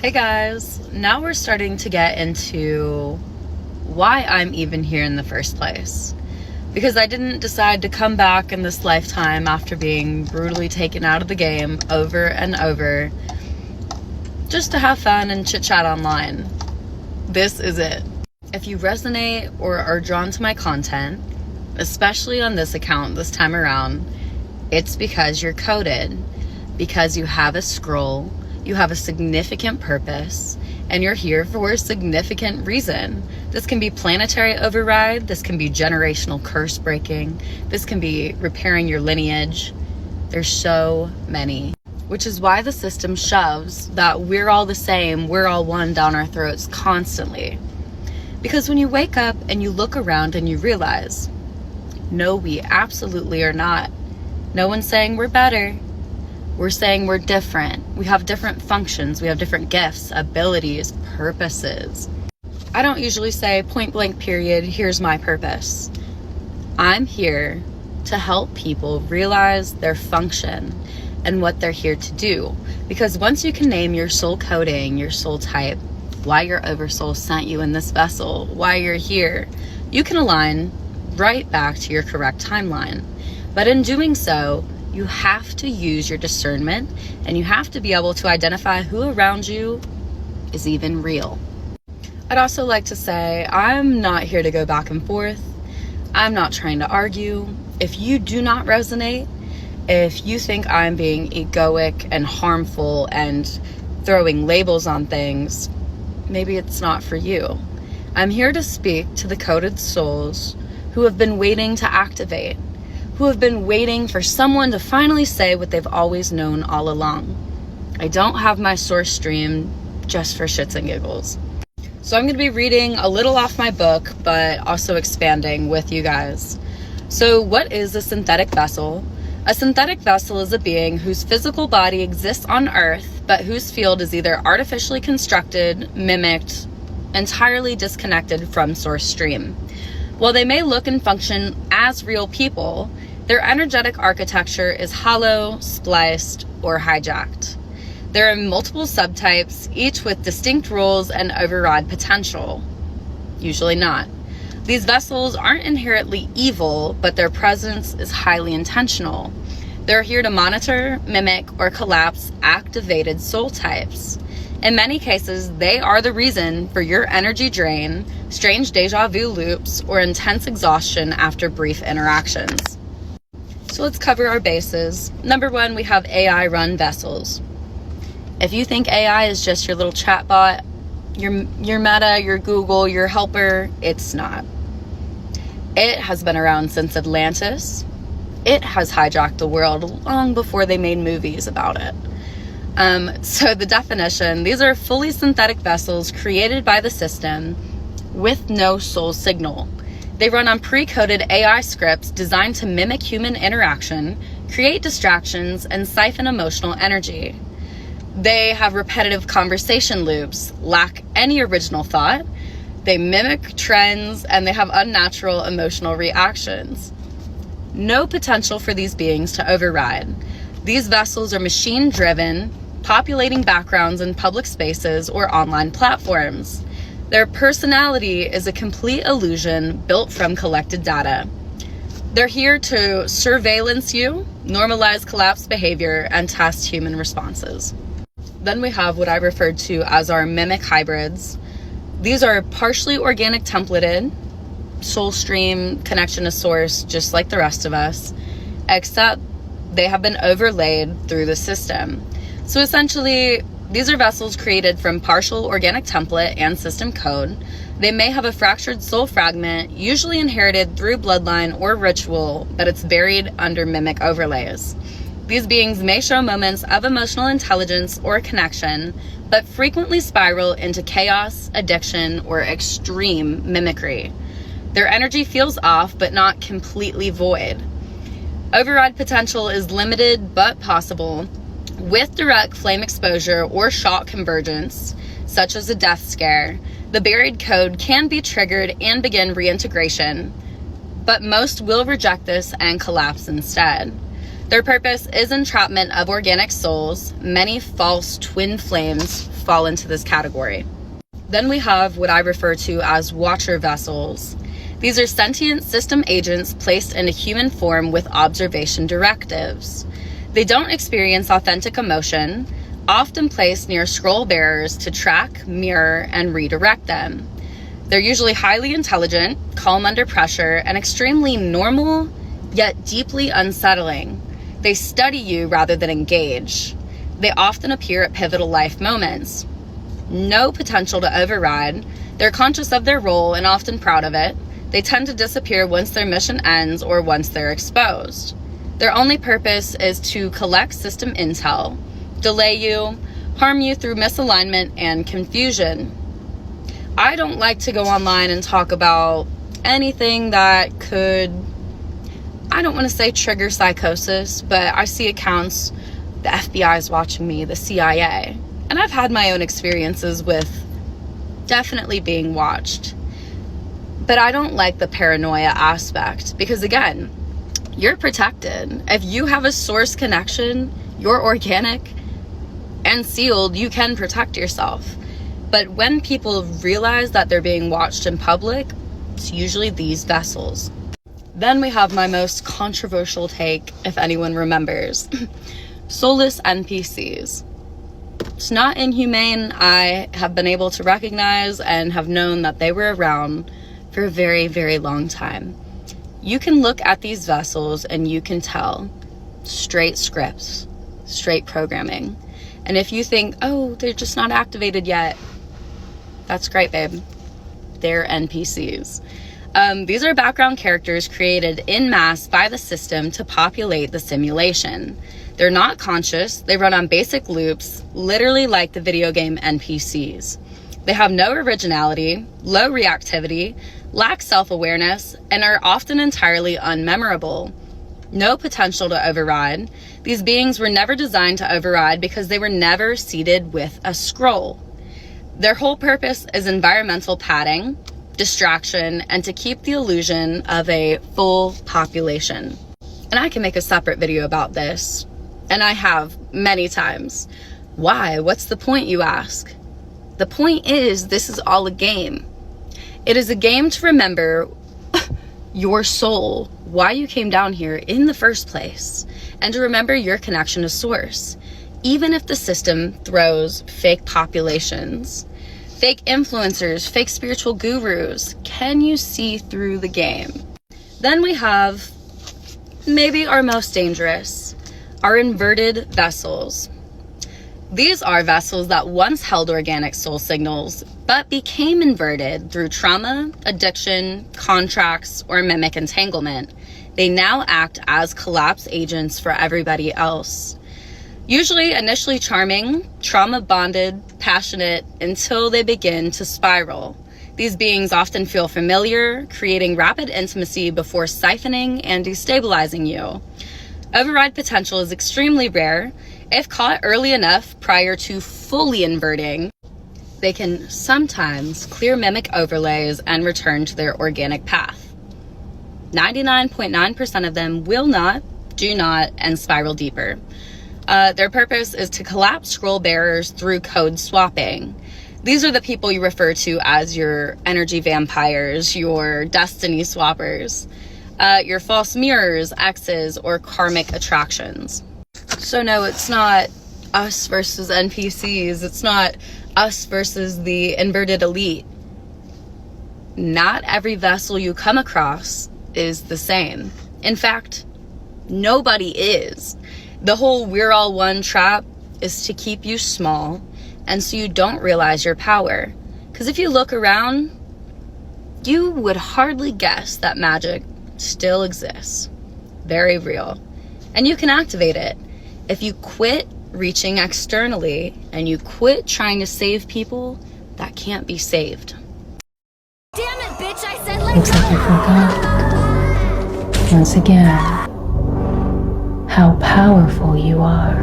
Hey guys, now we're starting to get into why I'm even here in the first place. Because I didn't decide to come back in this lifetime after being brutally taken out of the game over and over just to have fun and chit chat online. This is it. If you resonate or are drawn to my content, especially on this account this time around, it's because you're coded, because you have a scroll. You have a significant purpose, and you're here for a significant reason. This can be planetary override. This can be generational curse breaking. This can be repairing your lineage. There's so many, which is why the system shoves that we're all the same, we're all one down our throats constantly. Because when you wake up and you look around and you realize, no, we absolutely are not. No one's saying we're better. We're saying we're different. We have different functions. We have different gifts, abilities, purposes. I don't usually say point blank period, here's my purpose. I'm here to help people realize their function and what they're here to do. Because once you can name your soul coding, your soul type, why your oversoul sent you in this vessel, why you're here, you can align right back to your correct timeline. But in doing so, you have to use your discernment, and you have to be able to identify who around you is even real. I'd also like to say, I'm not here to go back and forth. I'm not trying to argue. If you do not resonate, if you think I'm being egoic and harmful and throwing labels on things, maybe it's not for you. I'm here to speak to the coded souls who have been waiting to activate, who have been waiting for someone to finally say what they've always known all along. I don't have my source stream just for shits and giggles. So I'm going to be reading a little off my book, but also expanding with you guys. So what is a synthetic vessel? A synthetic vessel is a being whose physical body exists on Earth, but whose field is either artificially constructed, mimicked, entirely disconnected from source stream. While they may look and function as real people, their energetic architecture is hollow, spliced, or hijacked. There are multiple subtypes, each with distinct roles and override potential. Usually not. These vessels aren't inherently evil, but their presence is highly intentional. They're here to monitor, mimic, or collapse activated soul types. In many cases, they are the reason for your energy drain, strange deja vu loops, or intense exhaustion after brief interactions. So let's cover our bases. Number one, we have AI-run vessels. If you think AI is just your little chatbot, your Meta, your Google, your helper, it's not. It has been around since Atlantis. It has hijacked the world long before they made movies about it. So the definition, these are fully synthetic vessels created by the system with no soul signal. They run on pre-coded AI scripts designed to mimic human interaction, create distractions, and siphon emotional energy. They have repetitive conversation loops, lack any original thought, they mimic trends, and they have unnatural emotional reactions. No potential for these beings to override. These vessels are machine-driven, populating backgrounds in public spaces or online platforms. Their personality is a complete illusion built from collected data. They're here to surveillance you, normalize collapsed behavior, and test human responses. Then we have what I referred to as our mimic hybrids. These are partially organic templated, soul stream, connection to source, just like the rest of us, except they have been overlaid through the system. So essentially, these are vessels created from partial organic template and system code. They may have a fractured soul fragment, usually inherited through bloodline or ritual, but it's buried under mimic overlays. These beings may show moments of emotional intelligence or connection, but frequently spiral into chaos, addiction, or extreme mimicry. Their energy feels off, but not completely void. Override potential is limited but possible. With direct flame exposure or shock convergence, such as a death scare, the buried code can be triggered and begin reintegration, but most will reject this and collapse instead. Their purpose is entrapment of organic souls, many false twin flames fall into this category. Then we have what I refer to as watcher vessels. These are sentient system agents placed in a human form with observation directives. They don't experience authentic emotion, often placed near scroll bearers to track, mirror, and redirect them. They're usually highly intelligent, calm under pressure, and extremely normal, yet deeply unsettling. They study you rather than engage. They often appear at pivotal life moments. No potential to override. They're conscious of their role and often proud of it. They tend to disappear once their mission ends or once they're exposed. Their only purpose is to collect system intel, delay you, harm you through misalignment and confusion. I don't like to go online and talk about anything that could, I don't want to say trigger psychosis, but I see accounts, the FBI is watching me, the CIA. And I've had my own experiences with definitely being watched. But I don't like the paranoia aspect because, again, you're protected. If you have a source connection, you're organic and sealed, you can protect yourself. But when people realize that they're being watched in public, it's usually these vessels. Then we have my most controversial take, if anyone remembers. Soulless NPCs. It's not inhumane. I have been able to recognize and have known that they were around for a very, very long time. You can look at these vessels and you can tell straight scripts, straight programming. And if you think, oh, they're just not activated yet, that's great, babe. They're NPCs. These are background characters created en masse by the system to populate the simulation. They're not conscious. They run on basic loops, literally like the video game NPCs. They have no originality, low reactivity, lack self-awareness, and are often entirely unmemorable. No potential to override. These beings were never designed to override because they were never seeded with a scroll. Their whole purpose is environmental padding, distraction, and to keep the illusion of a full population. And I can make a separate video about this. And I have many times. Why? What's the point, you ask? The point is, this is all a game. It is a game to remember your soul, why you came down here in the first place, and to remember your connection to source. Even if the system throws fake populations, fake influencers, fake spiritual gurus, can you see through the game? Then we have maybe our most dangerous, are inverted vessels. These are vessels that once held organic soul signals, but became inverted through trauma, addiction, contracts, or mimic entanglement. They now act as collapse agents for everybody else. Usually initially charming, trauma bonded, passionate, until they begin to spiral. These beings often feel familiar, creating rapid intimacy before siphoning and destabilizing you. Override potential is extremely rare. If caught early enough prior to fully inverting, they can sometimes clear mimic overlays and return to their organic path. 99.9% of them will not, do not, and spiral deeper. Their purpose is to collapse scroll bearers through code swapping. These are the people you refer to as your energy vampires, your destiny swappers, your false mirrors, exes, or karmic attractions. So no, it's not us versus NPCs. It's not us versus the inverted elite. Not every vessel you come across is the same. In fact, nobody is. The whole we're all one trap is to keep you small and so you don't realize your power. Because if you look around, you would hardly guess that magic still exists. Very real. And you can activate it. If you quit reaching externally and you quit trying to save people that can't be saved. Damn it, bitch, I said let Looks like you forgot, once again, how powerful you are.